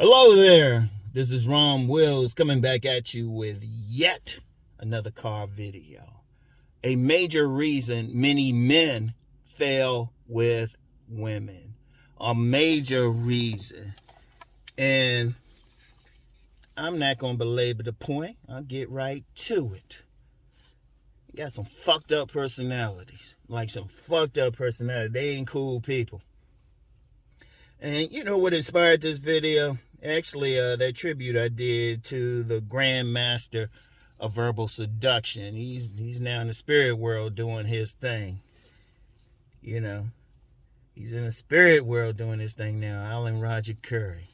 Hello there, this is Rom Wills coming back at you with yet another car video. A major reason many men fail with women. A major reason. And I'm not going to belabor the point. I'll get right to it. You got some fucked up personalities. They ain't cool people. And you know what inspired this video? Actually, that tribute I did to the Grand Master of Verbal Seduction. He's now in the spirit world doing his thing. You know, he's in the spirit world doing his thing now, Alan Roger Curry.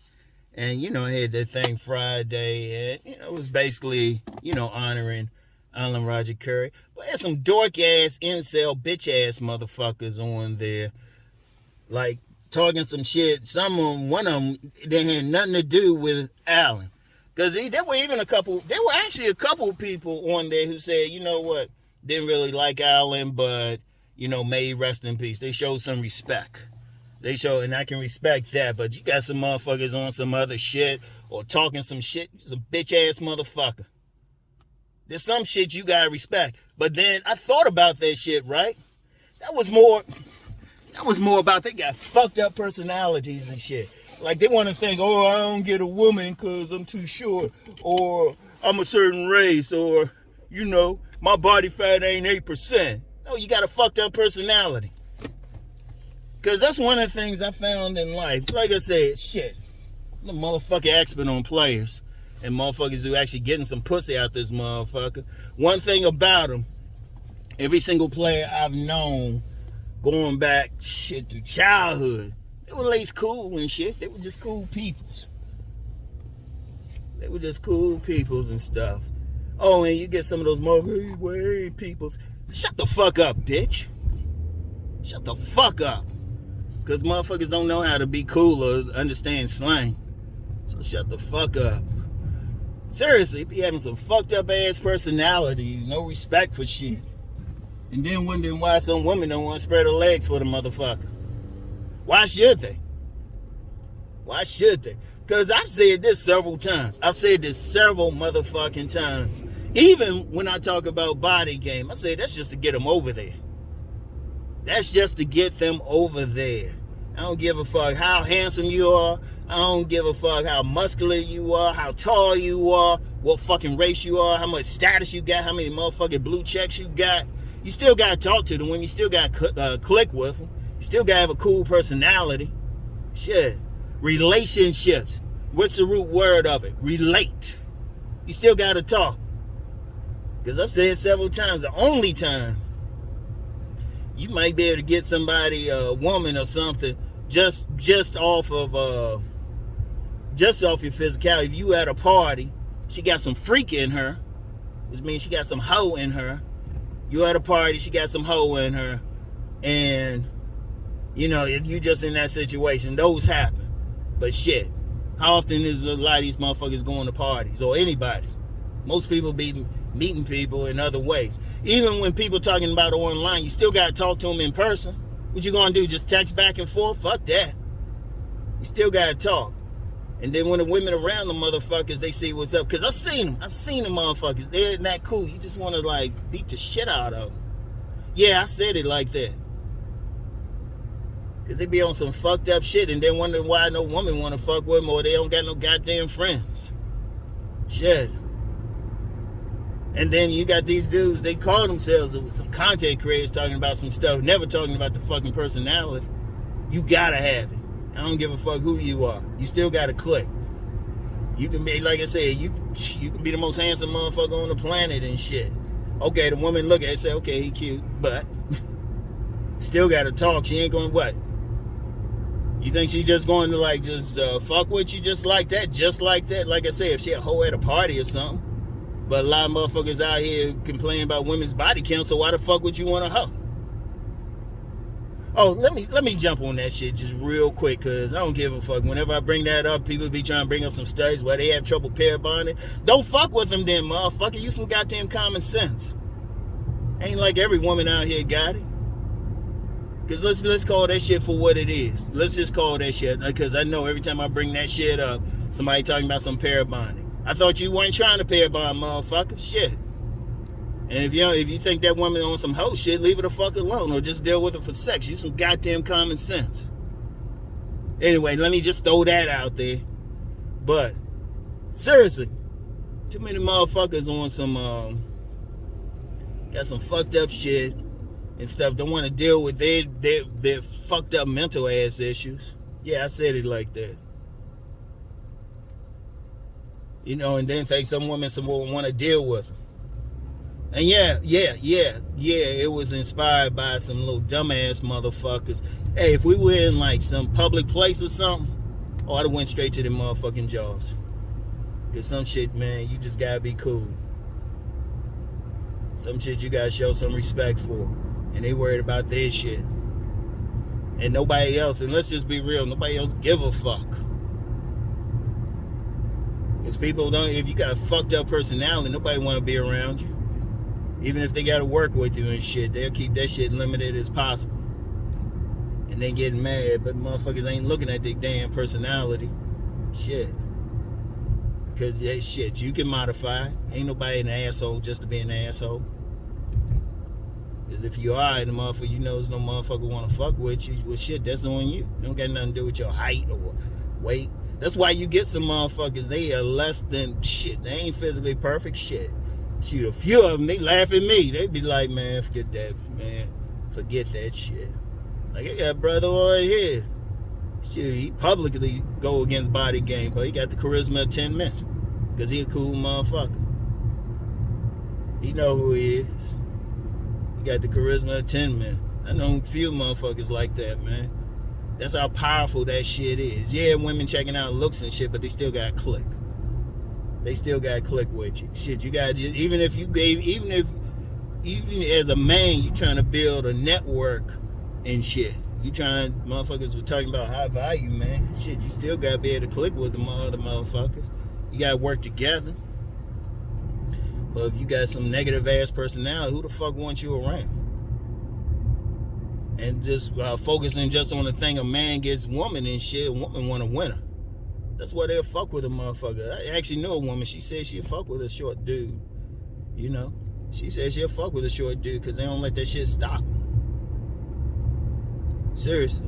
And, you know, I had that thing Friday, and, you know, it was basically, you know, honoring Alan Roger Curry. But there's some dork-ass, incel, bitch-ass motherfuckers on there, like, talking some shit. One of them, they had nothing to do with Alan. Because there were actually a couple people on there who said, you know what, didn't really like Alan, but, you know, may he rest in peace. They showed some respect. And I can respect that, but you got some motherfuckers on some other shit or talking some shit. You're some bitch-ass motherfucker. There's some shit you gotta respect. But then I thought about that shit, right? That was more about they got fucked up personalities and shit. Like they want to think, oh, I don't get a woman because I'm too short, or I'm a certain race, or, you know, my body fat ain't 8%. No, you got a fucked up personality. Because that's one of the things I found in life. Like I said, shit, I'm a motherfucking expert on players and motherfuckers who actually getting some pussy out this motherfucker. One thing about them, every single player I've known going back, shit, to childhood, they were at least cool and shit. They were just cool peoples. And stuff. Oh, and you get some of those motherfuckers, peoples. Shut the fuck up, bitch. Shut the fuck up. Because motherfuckers don't know how to be cool or understand slang. So shut the fuck up. Seriously, be having some fucked up ass personalities, no respect for shit. And then wondering why some women don't want to spread their legs for the motherfucker. Why should they? Because I've said this several times. I've said this several motherfucking times. Even when I talk about body game, I say that's just to get them over there. That's just to get them over there. I don't give a fuck how handsome you are. I don't give a fuck how muscular you are, how tall you are, what fucking race you are, how much status you got, how many motherfucking blue checks you got. You still got to talk to them when you still got to click with them. You still got to have a cool personality. Shit. Relationships. What's the root word of it? Relate. You still got to talk. Because I've said several times, the only time you might be able to get somebody, a woman or something, just off your physicality. If you at a party, she got some freak in her, which means she got some hoe in her. You at a party, she got some hoe in her, and, you know, if you just in that situation, those happen. But shit, how often is a lot of these motherfuckers going to parties, or anybody? Most people be meeting people in other ways. Even when people talking about online, you still got to talk to them in person. What you gonna do, just text back and forth? Fuck that. You still got to talk. And then when the women around the motherfuckers, they see what's up. Because I've seen them motherfuckers. They're not cool. You just want to, like, beat the shit out of them. Yeah, I said it like that. Because they be on some fucked up shit and then wonder why no woman want to fuck with them or they don't got no goddamn friends. Shit. And then you got these dudes, they call themselves some content creators talking about some stuff, never talking about the fucking personality. You gotta have it. I don't give a fuck who you are. You still gotta click. You can be, like I said, you can be the most handsome motherfucker on the planet and shit. Okay, the woman look at it and say, okay, he cute, but still gotta talk. She ain't going what? You think she just going to like just fuck with you just like that? Just like that? Like I said, if she a hoe at a party or something. But a lot of motherfuckers out here complaining about women's body count, so why the fuck would you want a hoe? Oh, let me jump on that shit just real quick, because I don't give a fuck. Whenever I bring that up, people be trying to bring up some studies where they have trouble pair bonding. Don't fuck with them then, motherfucker. Use some goddamn common sense. Ain't like every woman out here got it. Because let's call that shit for what it is. Let's just call that shit, because I know every time I bring that shit up, somebody talking about some pair bonding. I thought you weren't trying to pair bond, motherfucker. Shit. And if you think that woman on some hoe shit, leave her the fuck alone or just deal with her for sex. Use some goddamn common sense. Anyway, let me just throw that out there. But seriously, too many motherfuckers on some got some fucked up shit and stuff. Don't want to deal with their fucked up mental ass issues. Yeah, I said it like that. You know, and then think some women want to deal with them. And yeah, it was inspired by some little dumbass motherfuckers. Hey, if we were in like some public place or something, I'd have went straight to them motherfucking jaws. Cause some shit, man, you just gotta be cool. Some shit you gotta show some respect for. And they worried about their shit. And nobody else, and let's just be real, nobody else give a fuck. Cause people don't, if you got a fucked up personality, nobody wanna be around you. Even if they gotta work with you and shit, they'll keep that shit limited as possible. And they getting mad, but motherfuckers ain't looking at their damn personality. Shit. Because, yeah, shit, you can modify. Ain't nobody an asshole just to be an asshole. Because if you are in the motherfucker, you know there's no motherfucker want to fuck with you. Well, shit, that's on you. It don't got nothing to do with your height or weight. That's why you get some motherfuckers, they are less than shit. They ain't physically perfect shit. Shoot, a few of them, they laugh at me. They be like, man, forget that, man. Forget that shit. Like, I got a brother on here. Shit, he publicly go against body game, but he got the charisma of 10 men. Because he a cool motherfucker. He know who he is. He got the charisma of 10 men. I know a few motherfuckers like that, man. That's how powerful that shit is. Yeah, women checking out looks and shit, but they still got click. They still got click with you. Shit, you got just even as a man, you trying to build a network and shit. You trying, motherfuckers were talking about high value, man. Shit, you still gotta be able to click with the other motherfuckers. You gotta work together. But if you got some negative ass personality, who the fuck wants you around? And just focusing just on the thing a man gets woman and shit, a woman want a winner. That's why they'll fuck with a motherfucker. I actually know a woman, she said she'll fuck with a short dude. You know? She said she'll fuck with a short dude because they don't let that shit stop. Seriously.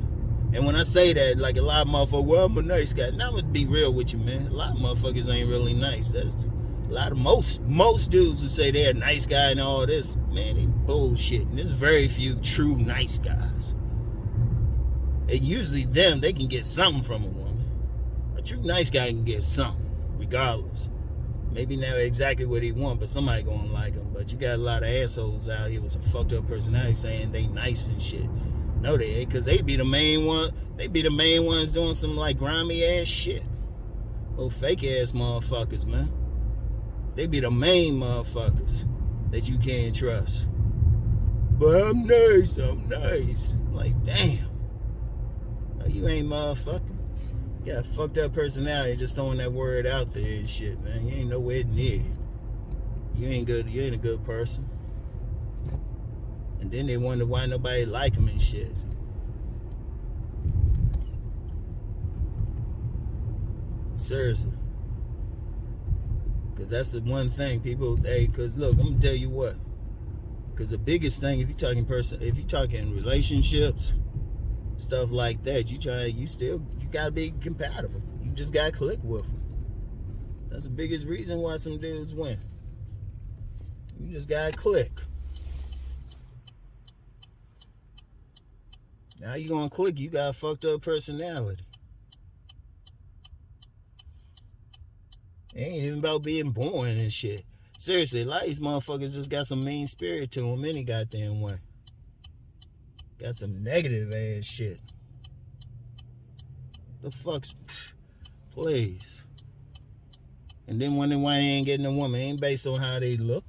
And when I say that, like a lot of motherfuckers, well, I'm a nice guy. Now I'm gonna be real with you, man. A lot of motherfuckers ain't really nice. That's a lot of most dudes who say they're a nice guy and all this, man, they bullshit. And there's very few true nice guys. And usually they can get something from a woman. A true nice guy can get something, regardless. Maybe not exactly what he want, but somebody gonna like him. But you got a lot of assholes out here with some fucked up personality saying they nice and shit. No, they ain't, because they be the main one. They be the main ones doing some like grimy ass shit. Little fake ass motherfuckers, man. They be the main motherfuckers that you can't trust. But I'm nice. Like, damn. No, you ain't motherfucking. You got a fucked up personality just throwing that word out there and shit, man. You ain't nowhere near. You ain't good. You ain't a good person. And then they wonder why nobody like them and shit. Seriously. Because that's the one thing people, hey, because look, I'm going to tell you what. Because the biggest thing, if you're talking relationships, stuff like that, you got to be compatible. You just got to click with them. That's the biggest reason why some dudes win. You just got to click. Now you gonna click, you got a fucked up personality. It ain't even about being born and shit. Seriously, a lot of these motherfuckers just got some mean spirit to them any goddamn way. Got some negative ass shit. The fuck's, please. And then wondering why they ain't getting a woman. It ain't based on how they look.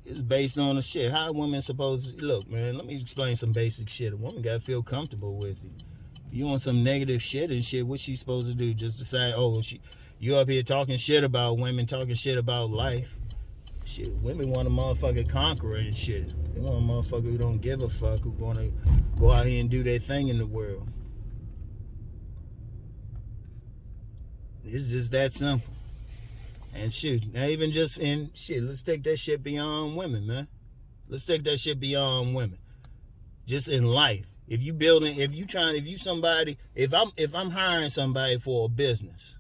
It's based on the shit. How a woman supposed to look, man. Let me explain some basic shit. A woman gotta feel comfortable with you. If you want some negative shit and shit, what's she supposed to do? Just decide, you up here talking shit about women, talking shit about life. Shit, women want a motherfucking conqueror and shit. They want a motherfucker who don't give a fuck, who gonna go out here and do their thing in the world. It's just that simple. And shoot, not even just in shit. Let's take that shit beyond women, man. Let's take that shit beyond women. Just in life. If I'm hiring somebody for a business,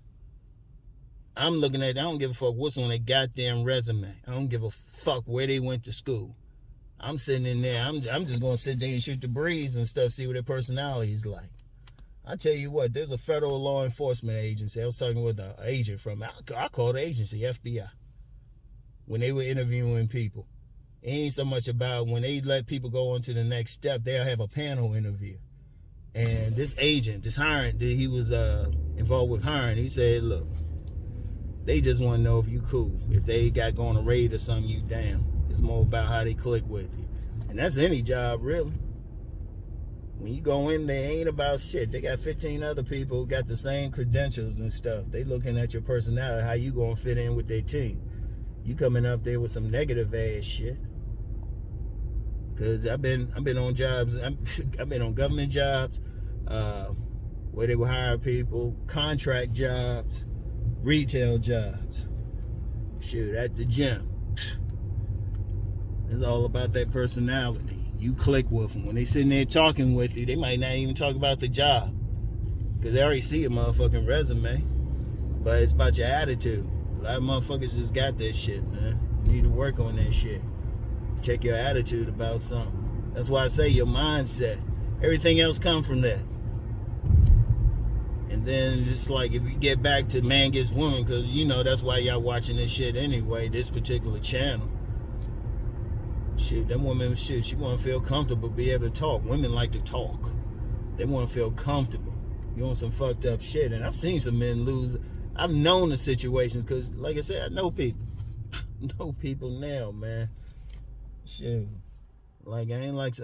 I'm looking at, I don't give a fuck what's on their goddamn resume. I don't give a fuck where they went to school. I'm sitting in there, I'm just gonna sit there and shoot the breeze and stuff, see what their personality is like. I tell you what, there's a federal law enforcement agency. I was talking with an agent from, I call the agency FBI. When they were interviewing people. It ain't so much about when they let people go on to the next step, they'll have a panel interview. And this agent, this hiring, he was involved with hiring, he said, look, they just want to know if you cool. If they got going to raid or something, you down. It's more about how they click with you. And that's any job, really. When you go in there, it ain't about shit. They got 15 other people who got the same credentials and stuff. They looking at your personality, how you gonna fit in with their team. You coming up there with some negative ass shit. Cause I've been on jobs. I've been on government jobs where they would hire people, contract jobs, retail jobs. Shoot, at the gym. It's all about that personality. You click with them. When they sitting there talking with you, they might not even talk about the job. Because they already see a motherfucking resume. But it's about your attitude. A lot of motherfuckers just got that shit, man. You need to work on that shit. Check your attitude about something. That's why I say your mindset. Everything else comes from that. And then just like if you get back to man gets woman, because you know that's why y'all watching this shit anyway, this particular channel. Shit, that woman, shit, she want to feel comfortable, be able to talk. Women like to talk. They want to feel comfortable. You on some fucked up shit. And I've seen some men lose. I've known the situations because, like I said, I know people. Know people now, man. Shit. Like, I'm like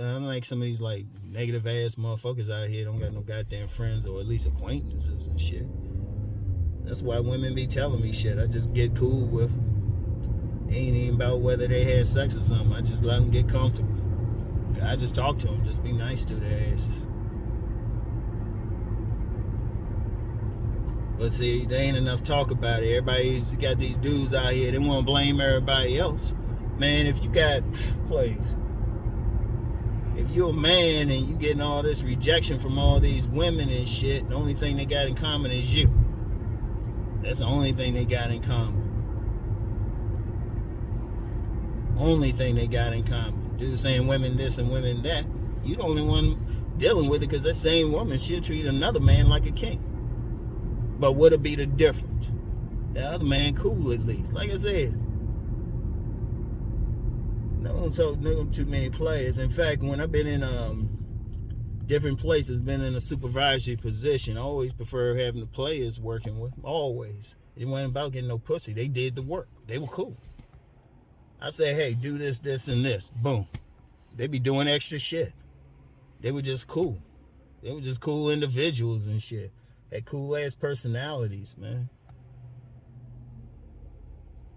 some of these, like, negative ass motherfuckers out here don't got no goddamn friends or at least acquaintances and shit. That's why women be telling me shit. I just get cool with them. Ain't even about whether they had sex or something. I just let them get comfortable. I just talk to them. Just be nice to their asses. But see, there ain't enough talk about it. Everybody's got these dudes out here. They want to blame everybody else. Man, if you got, please. If you're a man and you getting all this rejection from all these women and shit, the only thing they got in common is you. That's the only thing they got in common. Only thing they got in common. Dudes saying women this and women that. You the only one dealing with it because that same woman, she'll treat another man like a king. But what'll be the difference? The other man cool at least. Like I said. No too many players. In fact, when I've been in different places, been in a supervisory position, I always prefer having the players working with them. Always. It wasn't about getting no pussy. They did the work. They were cool. I say, hey, do this, this, and this. Boom. They be doing extra shit. They were just cool. They were just cool individuals and shit. Had cool ass personalities, man.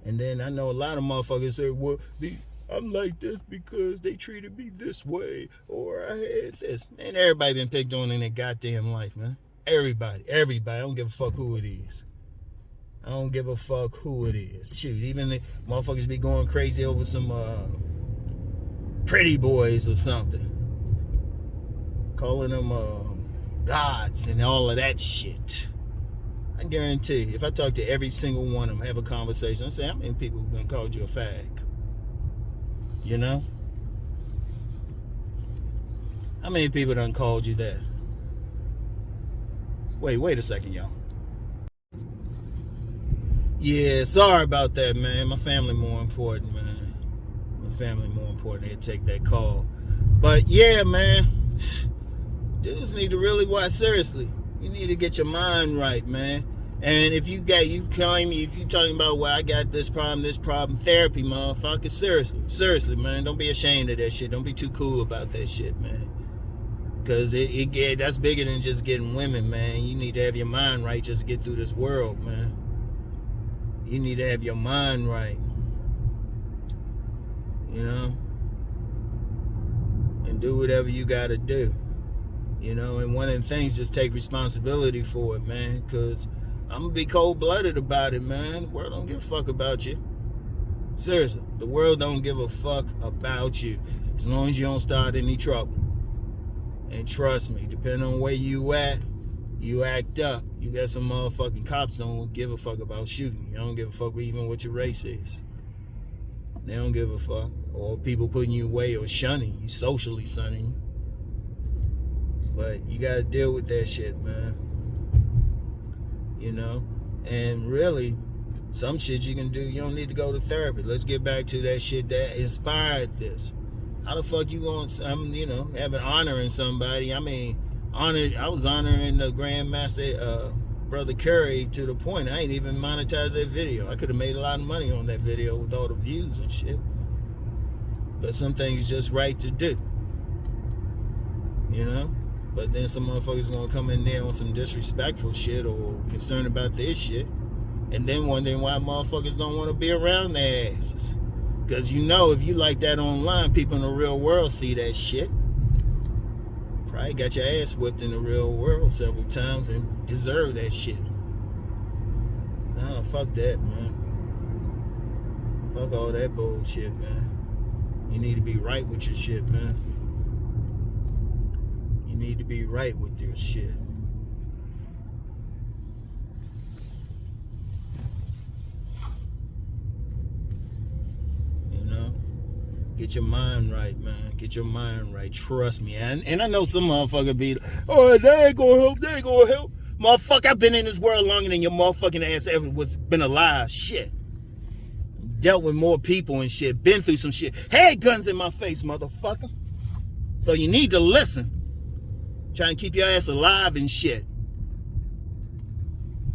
And then I know a lot of motherfuckers say, well, I'm like this because they treated me this way, or I had this. Man, everybody been picked on in their goddamn life, man. Everybody. I don't give a fuck who it is. I don't give a fuck who it is. Shoot, even the motherfuckers be going crazy over some pretty boys or something. Calling them gods and all of that shit. I guarantee you, if I talk to every single one of them, have a conversation, I say, how many people have been called you a fag? You know? How many people done called you that? Wait a second, y'all. Yeah, sorry about that, man. My family more important, man. My family more important. They take that call. But yeah, man. Dudes need to really watch seriously. You need to get your mind right, man. And if you talking about, well, I got this problem, therapy, motherfucker, seriously, man, don't be ashamed of that shit. Don't be too cool about that shit, man. Because that's bigger than just getting women, man. You need to have your mind right just to get through this world, man. You need to have your mind right. You know? And do whatever you got to do. You know, and one of the things, just take responsibility for it, man. Because I'm gonna be cold-blooded about it, man. The world don't give a fuck about you. Seriously, the world don't give a fuck about you as long as you don't start any trouble. And trust me, depending on where you at, you act up. You got some motherfucking cops don't give a fuck about shooting. You don't give a fuck even what your race is. They don't give a fuck. Or people putting you away or shunning you, socially shunning you. But you gotta deal with that shit, man. You know? And really, some shit you can do, you don't need to go to therapy. Let's get back to that shit that inspired this. How the fuck you going, having honoring somebody? I mean, I was honoring the Grandmaster, Brother Curry, to the point I ain't even monetized that video. I could have made a lot of money on that video with all the views and shit. But some things just right to do. You know? But then some motherfuckers gonna come in there on some disrespectful shit or concerned about this shit. And then wondering why motherfuckers don't want to be around their asses. Because you know, if you like that online, people in the real world see that shit. Probably got your ass whipped in the real world several times and deserve that shit. Nah, fuck that, man. Fuck all that bullshit, man. You need to be right with your shit, man. You need to be right with your shit. You know? Get your mind right, man. Get your mind right. Trust me. And I know some motherfucker be like, oh, they ain't gonna help. They ain't gonna help. Motherfucker, I've been in this world longer than your motherfucking ass ever was been alive. Shit. Dealt with more people and shit. Been through some shit. Had guns in my face, motherfucker. So you need to listen. Trying to keep your ass alive and shit.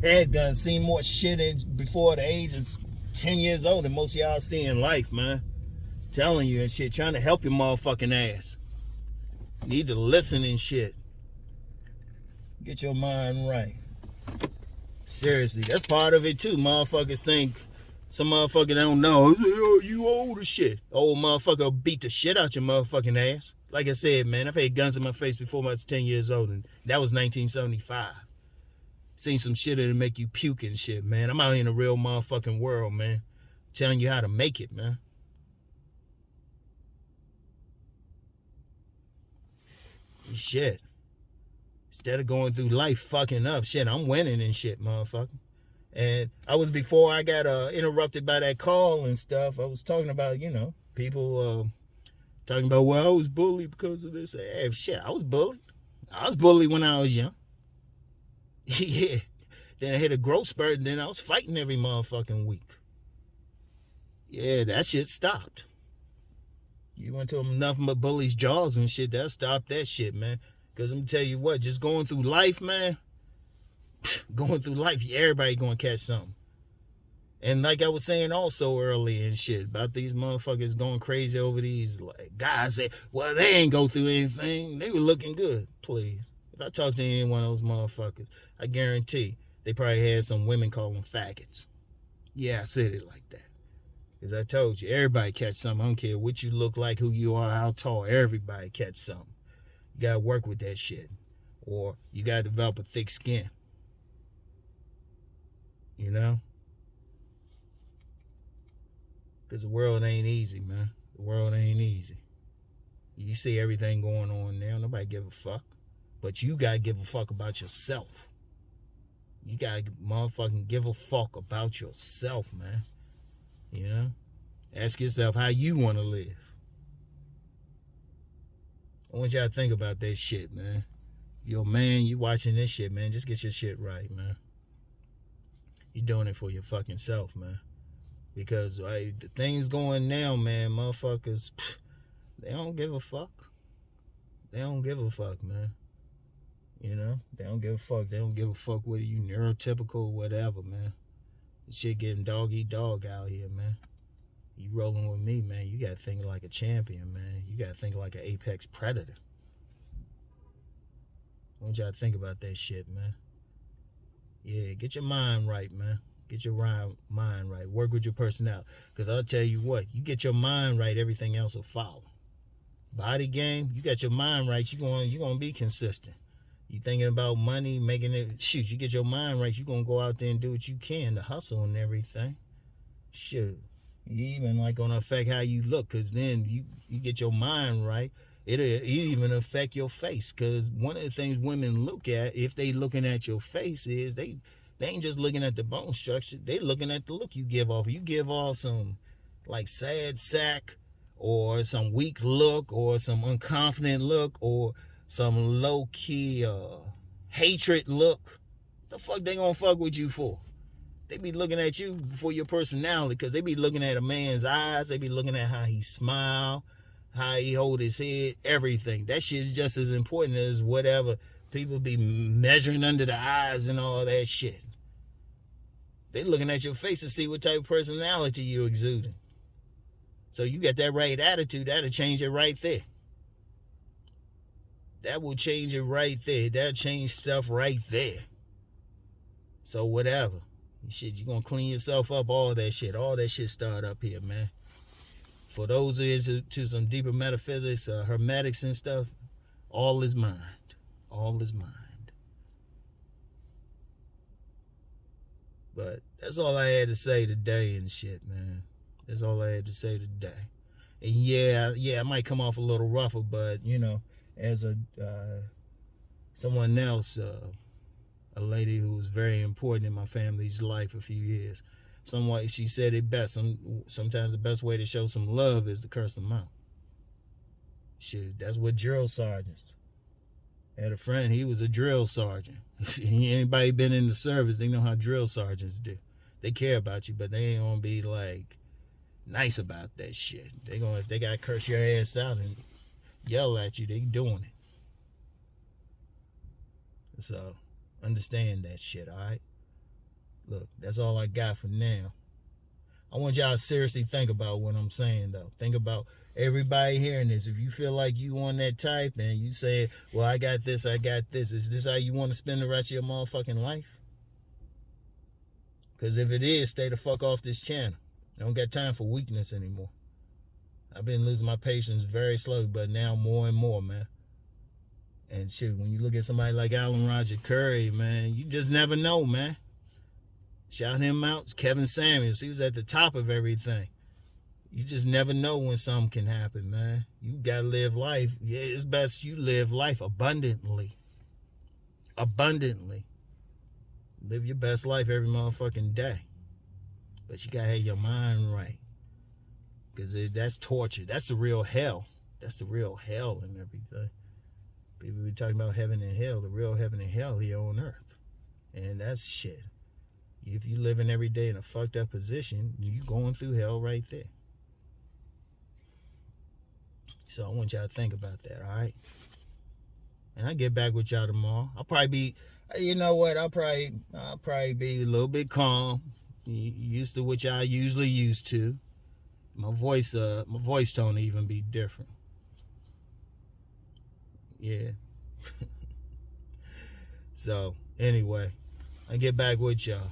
Had guns, seen more shit before the age of 10 years old than most of y'all see in life, man. Telling you and shit, trying to help your motherfucking ass. You need to listen and shit. Get your mind right. Seriously, that's part of it too. Motherfuckers think, some motherfucker don't know. Oh, you old as shit. Old motherfucker beat the shit out your motherfucking ass. Like I said, man, I've had guns in my face before I was 10 years old, and that was 1975. Seen some shit that'll make you puke and shit, man. I'm out here in the real motherfucking world, man. Telling you how to make it, man. Shit. Instead of going through life fucking up, shit, I'm winning and shit, motherfucker. And I was, before I got interrupted by that call and stuff, I was talking about, people talking about, well, I was bullied because of this. Hey, shit, I was bullied. I was bullied when I was young. Yeah. Then I hit a growth spurt, and then I was fighting every motherfucking week. Yeah, that shit stopped. You went to enough of my bullies' jaws and shit, that stopped that shit, man. Because I'm going to tell you what, just going through life, man, everybody going to catch something. And like I was saying also earlier and shit, about these motherfuckers going crazy over these, like, guys say, well, they ain't go through anything. They were looking good. Please. If I talk to any one of those motherfuckers, I guarantee they probably had some women call them faggots. Yeah, I said it like that. Because I told you, everybody catch something. I don't care what you look like, who you are, how tall. Everybody catch something. You got to work with that shit. Or you got to develop a thick skin. You know? Because the world ain't easy, man. The world ain't easy. You see everything going on now. Nobody give a fuck. But you got to give a fuck about yourself. You got to motherfucking give a fuck about yourself, man. You know? Ask yourself how you want to live. I want y'all to think about that shit, man. Yo, man, you watching this shit, man. Just get your shit right, man. You're doing it for your fucking self, man. Because the things going now, man, motherfuckers, they don't give a fuck. They don't give a fuck, man. You know? They don't give a fuck. They don't give a fuck whether you neurotypical or whatever, man. This shit getting dog eat dog out here, man. You rolling with me, man. You got to think like a champion, man. You got to think like an apex predator. I want y'all to think about that shit, man. Yeah, get your mind right, man. Get your mind right. Work with your personality. Because I'll tell you what, you get your mind right, everything else will follow. Body game, you got your mind right, you're going to be consistent. You thinking about money, making it, shoot, you get your mind right, you going to go out there and do what you can to hustle and everything. Shoot. You even like going to affect how you look, because then you get your mind right. It'll even affect your face, because one of the things women look at, if they looking at your face, is they ain't just looking at the bone structure. They looking at the look you give off. You give off some like sad sack, or some weak look, or some unconfident look, or some low-key hatred look. The fuck they gonna fuck with you for? They be looking at you for your personality, because they be looking at a man's eyes. They be looking at how he smile, how he hold his head, everything. That shit's just as important as whatever people be measuring under the eyes and all that shit. They looking at your face to see what type of personality you exuding. So you got that right attitude, that'll change it right there. That will change it right there. That'll change stuff right there. So whatever. Shit, you gonna clean yourself up, all that shit. All that shit start up here, man. For those who is to some deeper metaphysics, hermetics and stuff, all is mind. All is mind. But that's all I had to say today and shit, man. That's all I had to say today. And yeah, I might come off a little rougher, but you know, as a someone else, a lady who was very important in my family's life a few years, she said it best. Sometimes the best way to show some love is to curse them out. Shit, that's what drill sergeants. I had a friend, he was a drill sergeant. Anybody been in the service, they know how drill sergeants do. They care about you, but they ain't gonna be like nice about that shit. If they gotta curse your ass out and yell at you, they doing it. So understand that shit, alright? Look, that's all I got for now. I want y'all to seriously think about what I'm saying, though. Think about everybody hearing this. If you feel like you on that type and you say, well, I got this, is this how you want to spend the rest of your motherfucking life? Because if it is, stay the fuck off this channel. I don't got time for weakness anymore. I've been losing my patience very slowly, but now more and more, man. And shit, when you look at somebody like Alan Roger Curry, man, you just never know, man. Shout him out, Kevin Samuels. He was at the top of everything. You just never know when something can happen, man. You gotta live life. Yeah, it's best you live life abundantly. Abundantly. Live your best life every motherfucking day. But you gotta have your mind right. Because that's torture. That's the real hell. That's the real hell and everything. People be talking about heaven and hell. The real heaven and hell here on earth. And that's shit. If you living every day in a fucked up position, you going through hell right there. So I want y'all to think about that, all right? And I'll get back with y'all tomorrow. I'll probably be, you know what? I'll probably be a little bit calm, used to what y'all usually used to. My voice tone will even be different. Yeah. So anyway, I'll get back with y'all.